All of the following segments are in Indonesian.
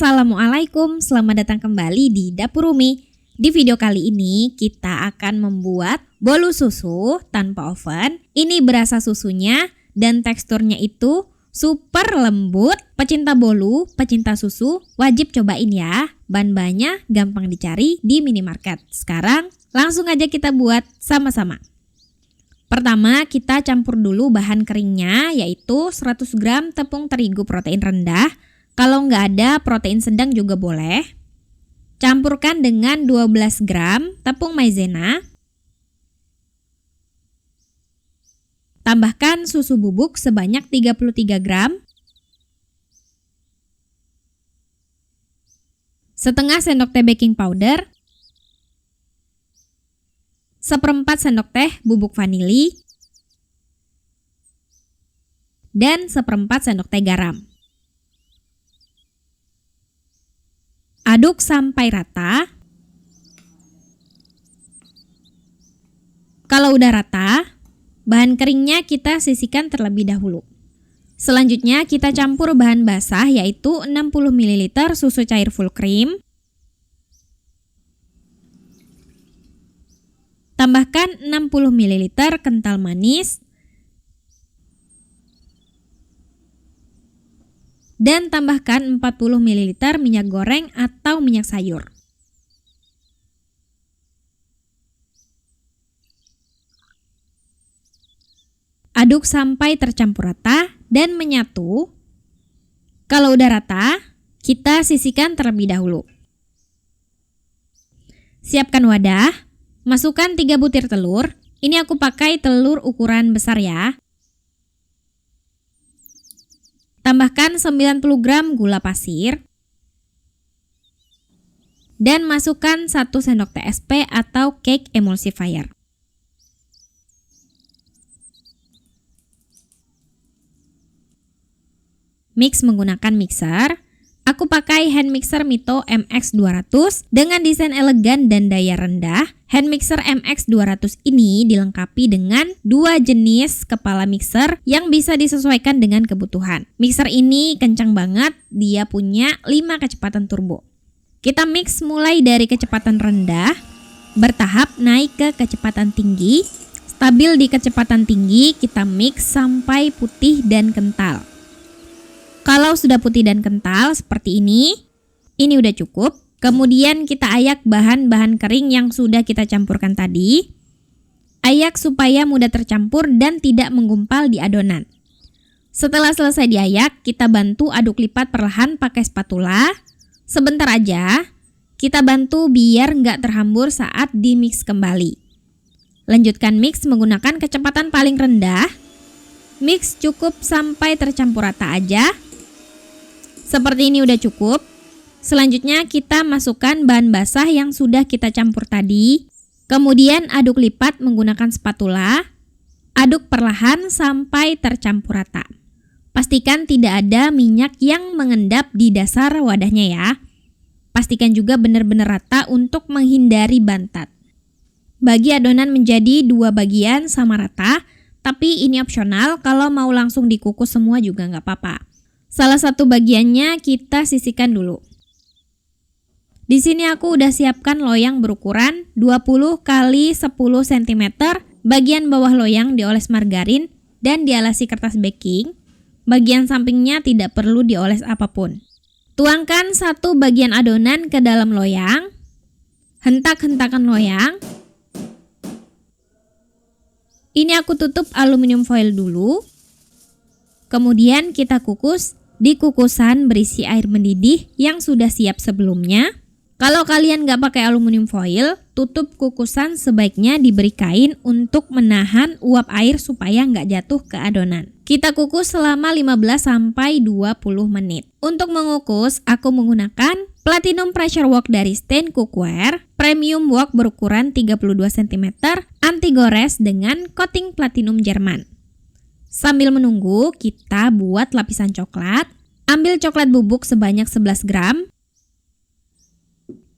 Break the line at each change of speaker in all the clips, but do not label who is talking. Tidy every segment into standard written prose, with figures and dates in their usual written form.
Assalamualaikum, selamat datang kembali di Dapur Umi. Di video kali ini kita akan membuat bolu susu tanpa oven. Ini berasa susunya dan teksturnya itu super lembut. Pecinta bolu, pecinta susu, wajib cobain ya. Bahan-bahannya gampang dicari di minimarket. Sekarang langsung aja kita buat sama-sama. Pertama kita campur dulu bahan keringnya, yaitu 100 gram tepung terigu protein rendah. Kalau nggak ada protein sedang juga boleh. Campurkan dengan 12 gram tepung maizena. Tambahkan susu bubuk sebanyak 33 gram. Setengah sendok teh baking powder. Seperempat sendok teh bubuk vanili. Dan seperempat sendok teh garam. Aduk sampai rata. Kalau udah rata, bahan keringnya kita sisihkan terlebih dahulu. Selanjutnya kita campur bahan basah, yaitu 60 ml susu cair full cream. Tambahkan 60 ml kental manis. Dan tambahkan 40 ml minyak goreng atau minyak sayur. Aduk sampai tercampur rata dan menyatu. Kalau udah rata, kita sisihkan terlebih dahulu. Siapkan wadah, masukkan 3 butir telur. Ini aku pakai telur ukuran besar ya. Tambahkan 90 gram gula pasir. Dan masukkan 1 sendok TSP atau cake emulsifier. Mix menggunakan mixer. Aku pakai hand mixer Mito MX200 dengan desain elegan dan daya rendah. Hand mixer MX200 ini dilengkapi dengan 2 jenis kepala mixer yang bisa disesuaikan dengan kebutuhan. Mixer ini kencang banget, dia punya 5 kecepatan turbo. Kita mix mulai dari kecepatan rendah, bertahap naik ke kecepatan tinggi. Stabil di kecepatan tinggi, kita mix sampai putih dan kental. Kalau sudah putih dan kental seperti ini udah cukup. Kemudian kita ayak bahan-bahan kering yang sudah kita campurkan tadi. Ayak supaya mudah tercampur dan tidak menggumpal di adonan. Setelah selesai diayak, kita bantu aduk lipat perlahan pakai spatula. Sebentar aja, kita bantu biar nggak terhambur saat di-mix kembali. Lanjutkan mix menggunakan kecepatan paling rendah. Mix cukup sampai tercampur rata aja. Seperti ini udah cukup. Selanjutnya kita masukkan bahan basah yang sudah kita campur tadi. Kemudian aduk lipat menggunakan spatula. Aduk perlahan sampai tercampur rata. Pastikan tidak ada minyak yang mengendap di dasar wadahnya ya. Pastikan juga benar-benar rata untuk menghindari bantat. Bagi adonan menjadi 2 bagian sama rata, tapi ini opsional, kalau mau langsung dikukus semua juga nggak apa-apa. Salah satu bagiannya kita sisihkan dulu. Di sini aku udah siapkan loyang berukuran 20 x 10 cm. Bagian bawah loyang dioles margarin dan dialasi kertas baking. Bagian sampingnya tidak perlu dioles apapun. Tuangkan 1 bagian adonan ke dalam loyang. Hentak-hentakan loyang. Ini aku tutup aluminium foil dulu. Kemudian kita kukus di kukusan berisi air mendidih yang sudah siap sebelumnya. Kalau kalian nggak pakai aluminium foil, tutup kukusan sebaiknya diberi kain untuk menahan uap air supaya nggak jatuh ke adonan. Kita kukus selama 15-20 menit. Untuk mengukus, aku menggunakan Platinum Pressure Wok dari Stain Cookware, Premium Wok berukuran 32 cm, anti gores dengan coating platinum Jerman. Sambil menunggu, kita buat lapisan coklat. Ambil coklat bubuk sebanyak 11 gram.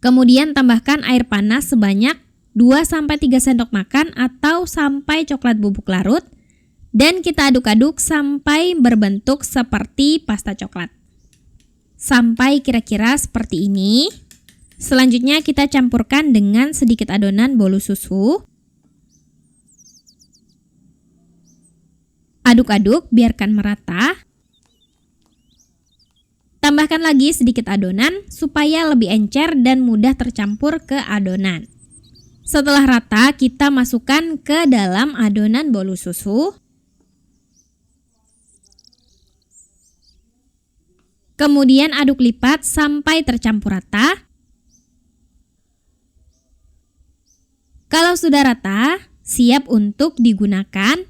Kemudian tambahkan air panas sebanyak 2-3 sendok makan atau sampai coklat bubuk larut. Dan kita aduk-aduk sampai berbentuk seperti pasta coklat. sampai kira-kira seperti ini. Selanjutnya kita campurkan dengan sedikit adonan bolu susu. Aduk-aduk, biarkan merata. Tambahkan lagi sedikit adonan supaya lebih encer dan mudah tercampur ke adonan. Setelah rata, kita masukkan ke dalam adonan bolu susu. Kemudian aduk lipat sampai tercampur rata. Kalau sudah rata, siap untuk digunakan.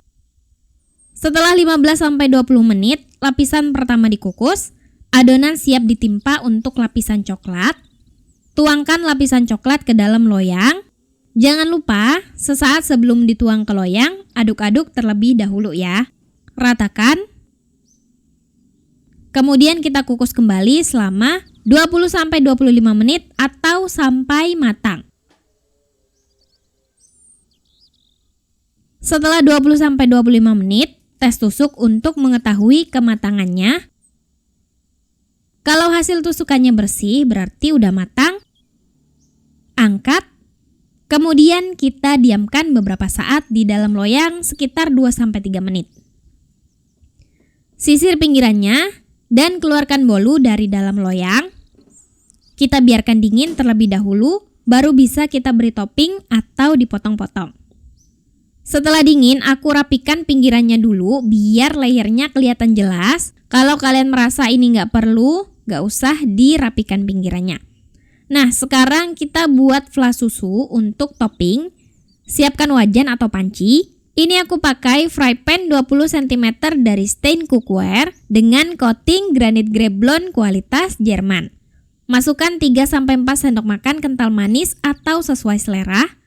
Setelah 15-20 menit, lapisan pertama dikukus, adonan siap ditimpa untuk lapisan coklat. Tuangkan lapisan coklat ke dalam loyang. Jangan lupa, sesaat sebelum dituang ke loyang, aduk-aduk terlebih dahulu ya. Ratakan. Kemudian kita kukus kembali selama 20-25 menit atau sampai matang. Setelah 20-25 menit, tes tusuk untuk mengetahui kematangannya. Kalau hasil tusukannya bersih, berarti udah matang. Angkat. Kemudian kita diamkan beberapa saat di dalam loyang sekitar 2-3 menit. Sisir pinggirannya dan keluarkan bolu dari dalam loyang. Kita biarkan dingin terlebih dahulu, baru bisa kita beri topping atau dipotong-potong. Setelah dingin, aku rapikan pinggirannya dulu biar layernya kelihatan jelas. Kalau kalian merasa ini nggak perlu, nggak usah dirapikan pinggirannya. Nah, sekarang kita buat flan susu untuk topping. Siapkan wajan atau panci. Ini aku pakai fry pan 20 cm dari Stain Cookware dengan coating granit Greblon kualitas Jerman. Masukkan 3-4 sendok makan kental manis atau sesuai selera.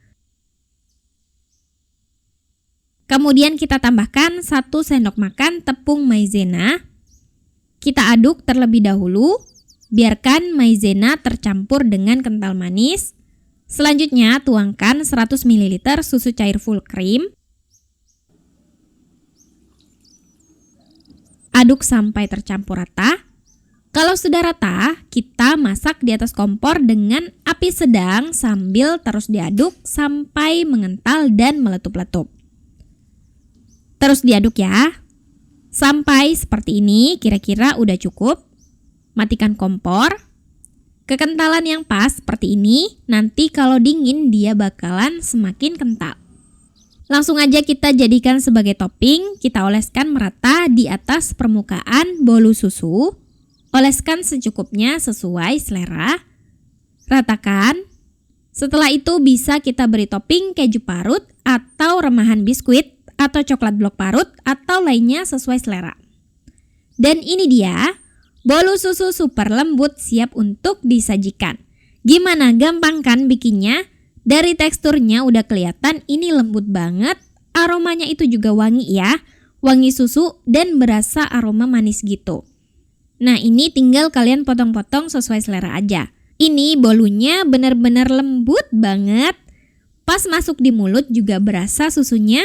Kemudian kita tambahkan 1 sendok makan tepung maizena. Kita aduk terlebih dahulu, biarkan maizena tercampur dengan kental manis. Selanjutnya tuangkan 100 ml susu cair full cream. Aduk sampai tercampur rata. Kalau sudah rata, kita masak di atas kompor dengan api sedang sambil terus diaduk sampai mengental dan meletup-letup. Terus diaduk ya. Sampai seperti ini kira-kira udah cukup. Matikan kompor. Kekentalan yang pas seperti ini, nanti kalau dingin dia bakalan semakin kental. Langsung aja kita jadikan sebagai topping. Kita oleskan merata di atas permukaan bolu susu. Oleskan secukupnya sesuai selera. Ratakan. Setelah itu bisa kita beri topping keju parut atau remahan biskuit atau coklat blok parut atau lainnya sesuai selera. Dan ini dia, bolu susu super lembut siap untuk disajikan. Gimana, gampang kan bikinnya? Dari teksturnya udah kelihatan ini lembut banget, aromanya itu juga wangi ya. Wangi susu dan berasa aroma manis gitu. Nah, ini tinggal kalian potong-potong sesuai selera aja. Ini bolunya benar-benar lembut banget. Pas masuk di mulut juga berasa susunya.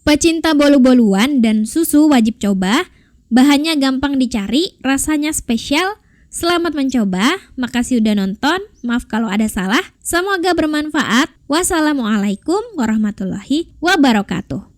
Pecinta bolu-boluan dan susu wajib coba. Bahannya gampang dicari, rasanya spesial. Selamat mencoba, makasih udah nonton. Maaf kalau ada salah. Semoga bermanfaat. Wassalamualaikum warahmatullahi wabarakatuh.